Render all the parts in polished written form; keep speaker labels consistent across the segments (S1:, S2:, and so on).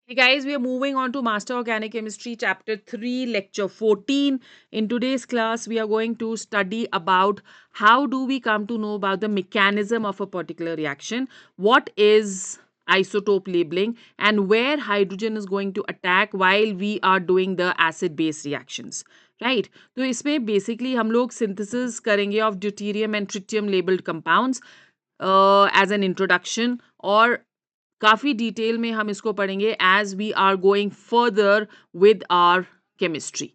S1: Hey guys, we are moving on to Master Organic Chemistry Chapter 3, Lecture 14. In today's class, we are going to study about how do we come to know about the mechanism of a particular reaction, what is isotope labeling, and where hydrogen is going to attack while we are doing the acid-base reactions. Right तो इसमें basically हम लोग synthesis करेंगे of deuterium and tritium labelled compounds as an introduction और काफ़ी detail में हम इसको पढ़ेंगे as we are going further with our chemistry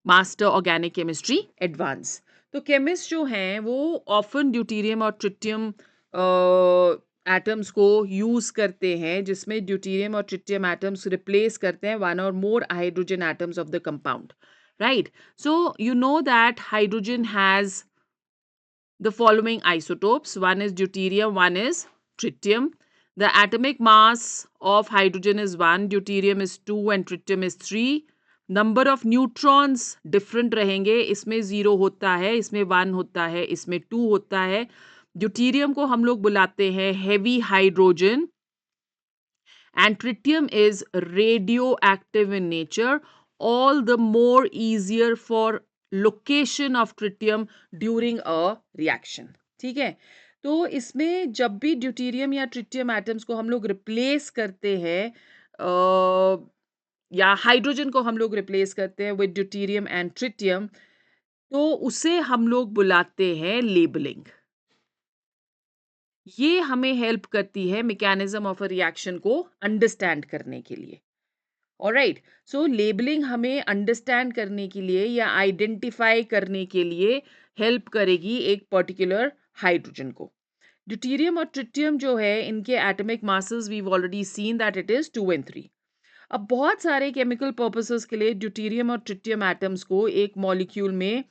S1: master organic chemistry advance तो केमिस्ट जो हैं वो ऑफन ड्यूटीरियम और ट्रिटियम एटम्स को यूज़ करते हैं जिसमें ड्यूटीरियम और ट्रिटियम एटम्स रिप्लेस करते हैं वन और more hydrogen atoms of the compound right so you know that hydrogen has the following isotopes. One is deuterium, one is tritium. The atomic mass of hydrogen is 1, deuterium is 2 and tritium is 3. Number of neutrons different रहेंगे इसमें 0 होता है इसमें 1 होता है इसमें 2 होता है ड्यूटीरियम को हम लोग बुलाते हैं heavy hydrogen and tritium is radioactive in nature, all the more easier for location of tritium during a reaction. ठीक है तो इसमें जब भी ड्यूटीरियम या ट्रिटियम एटम्स को हम लोग रिप्लेस करते हैं या हाइड्रोजन को हम लोग रिप्लेस करते हैं विद ड्यूटीरियम एंड ट्रिटियम तो उसे हम लोग बुलाते हैं लेबलिंग ये हमें हेल्प करती है मैकेनिज्म ऑफ अ रिएक्शन को अंडरस्टैंड करने के लिए ऑलराइट सो लेबलिंग हमें अंडरस्टैंड करने के लिए या आइडेंटिफाई करने के लिए हेल्प करेगी एक पर्टिकुलर हाइड्रोजन को ड्यूटीरियम और ट्रिटियम जो है इनके atomic masses we already seen that it is 2 and 3 अब बहुत सारे केमिकल पर्पसेस के लिए ड्यूटीरियम और ट्रिटियम एटम्स को एक मॉलिक्यूल में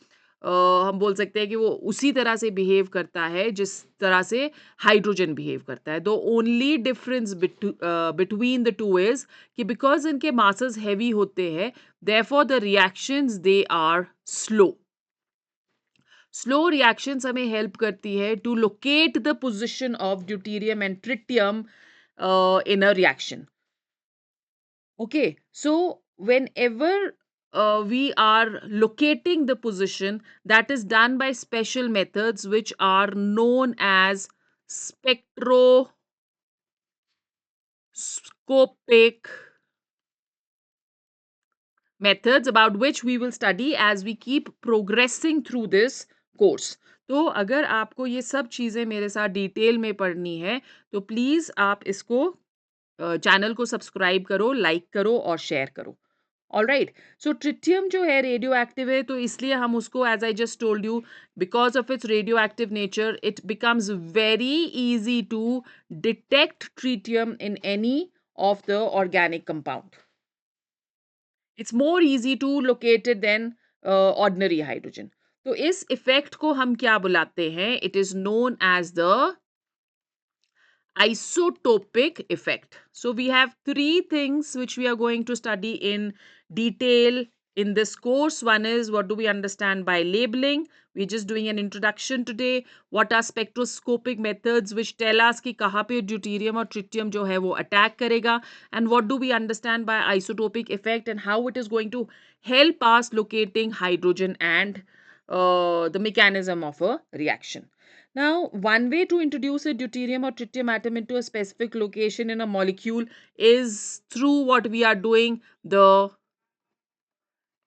S1: हम बोल सकते हैं कि वो उसी तरह से बिहेव करता है जिस तरह से हाइड्रोजन बिहेव करता है though only difference between the two is कि बिकॉज इनके मासेस हैवी होते हैं therefore the reactions they are slow slow reactions हमें हेल्प करती है to locate the position of deuterium and tritium in a reaction. Okay, so whenever we are locating the position, that is done by special methods which are known as spectroscopic methods, about which we will study as we keep progressing through this course. तो अगर आपको ये सब चीज़ें मेरे साथ detail में पढ़नी है तो प्लीज़ आप इसको चैनल को सब्सक्राइब करो, लाइक करो और शेयर करो. ऑलराइट सो ट्रिटियम जो है रेडियो एक्टिव है तो इसलिए हम उसको as I just told you because of its radioactive nature it becomes very easy to detect tritium in any of the organic compound it's more easy to located than ordinary hydrogen तो इस effect को हम क्या बुलाते हैं it is known as the isotopic effect. So we have three things which we are going to study in detail in this course. One is what do we understand by labeling. We're just doing an introduction today. What are spectroscopic methods which tell us कि कहाँ पे deuterium और tritium जो है वो attack करेगा and what do we understand by isotopic effect and how it is going to help us locating hydrogen and the mechanism of a reaction. Now, one way to introduce a deuterium or tritium atom into a specific location in a molecule is through what we are doing, the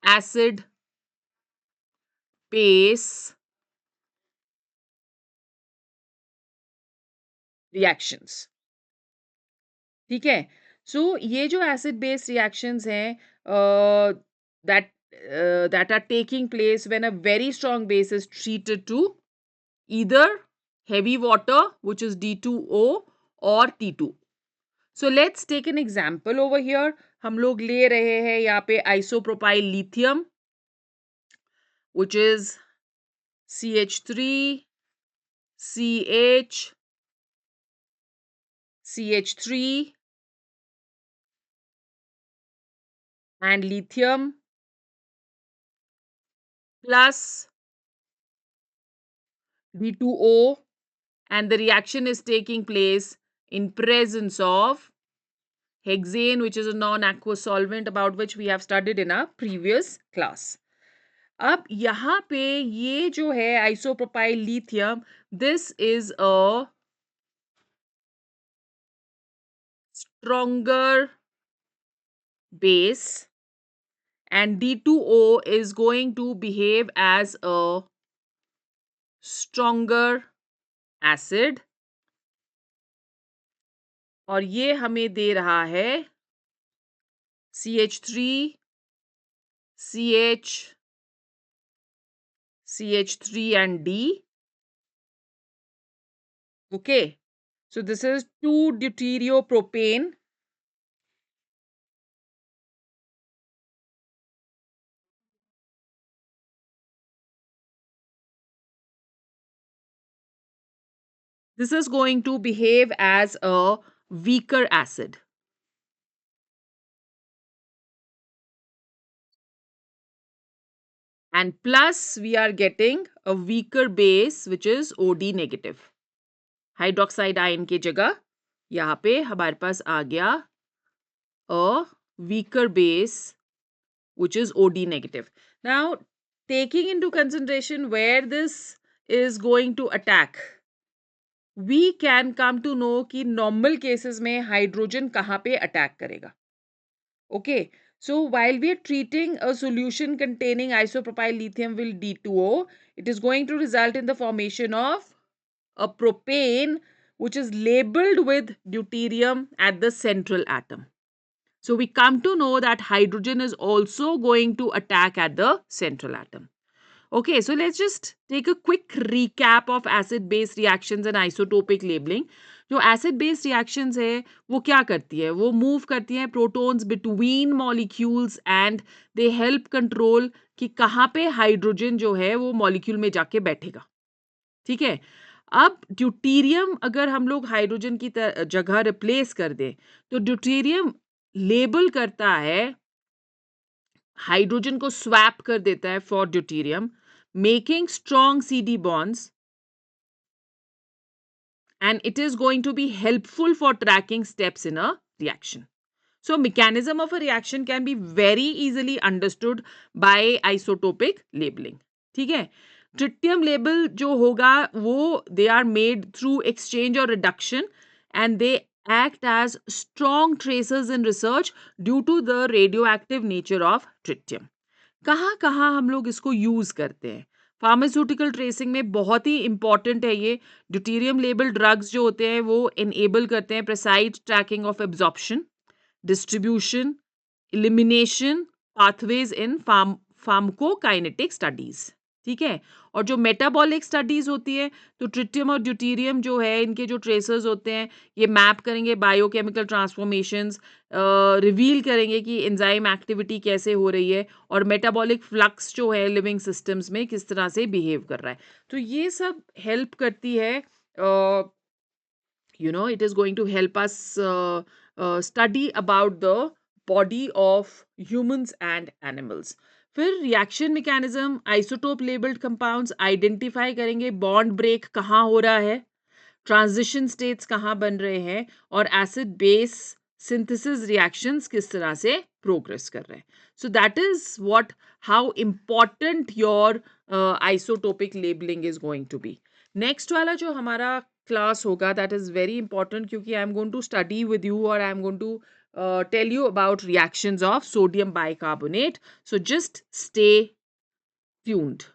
S1: acid base reactions. ठीक है सो ये जो acid base reactions हैं that are taking place when a very strong base is treated to either heavy water which is D2O or T2. So let's take an example over here. हम लोग ले रहे हैं यहाँ पे isopropyl lithium which is CH3 CH CH3 and lithium plus D2O and the reaction is taking place in presence of hexane, which is a non-aqueous solvent about which we have studied in our previous class. अब यहाँ पे ये जो है isopropyl lithium, this is a stronger base and D2O is going to behave as a stronger acid और ये हमें दे रहा है CH3 CH CH3 and D. Okay, so this is 2-deuteriopropane. This is going to behave as a weaker acid. And plus we are getting a weaker base which is OD negative. Hydroxide ion के जगह यहाँ पे हमारे पास आ गया a weaker base which is OD negative. Now, taking into consideration where this is going to attack, we can come to know कि normal cases में hydrogen कहाँ पे attack करेगा. Okay, so while we are treating a solution containing isopropyl lithium with D2O, it is going to result in the formation of a propane which is labeled with deuterium at the central atom. So we come to know that hydrogen is also going to attack at the central atom. Okay, so let's just take a quick recap of acid-base reactions and isotopic labeling. जो acid base reactions है वो क्या करती है? वो move करती हैं protons between molecules and they help control कि कहाँ पे hydrogen जो है वो molecule में जाके बैठेगा. ठीक है. अब ड्यूटीरियम अगर हम लोग हाइड्रोजन की जगह रिप्लेस कर दें तो ड्यूटीरियम लेबल करता है हाइड्रोजन को स्वैप कर देता है for deuterium making strong CD bonds and it is going to be helpful for tracking steps in a reaction. So mechanism of a reaction can be very easily understood by isotopic labeling. ठीक है. Tritium label जो होगा वो they are made through exchange or reduction and they act as strong tracers in research due to the radioactive nature of tritium. कहाँ कहाँ हम लोग इसको यूज करते हैं? फार्मास्यूटिकल ट्रेसिंग में बहुत ही इंपॉर्टेंट है ये. ड्यूटीरियम लेबल ड्रग्स जो होते हैं वो इनेबल करते हैं precise tracking of absorption, distribution, elimination pathways in pharmacokinetic studies. ठीक है. और जो मेटाबॉलिक स्टडीज होती है तो ट्रिटियम और ड्यूटीरियम जो है इनके जो ट्रेसर्स होते हैं ये मैप करेंगे बायोकेमिकल ट्रांसफॉर्मेशंस, रिवील करेंगे कि एंजाइम एक्टिविटी कैसे हो रही है और मेटाबॉलिक फ्लक्स जो है लिविंग सिस्टम्स में किस तरह से बिहेव कर रहा है. तो ये सब हेल्प करती है. It is going to help us study about the body of humans and animals. फिर reaction mechanism, isotope labelled compounds identify करेंगे बॉन्ड ब्रेक कहाँ हो रहा है, ट्रांजिशन स्टेट्स कहाँ बन रहे हैं और एसिड बेस सिंथेसिस रिएक्शंस किस तरह से प्रोग्रेस कर रहे हैं. So that is what how important your isotopic labelling is going to be. Next वाला जो हमारा क्लास होगा दैट इज वेरी इंपॉर्टेंट क्योंकि I am going to study with you और I am going to tell you about reactions of sodium bicarbonate. So just stay tuned.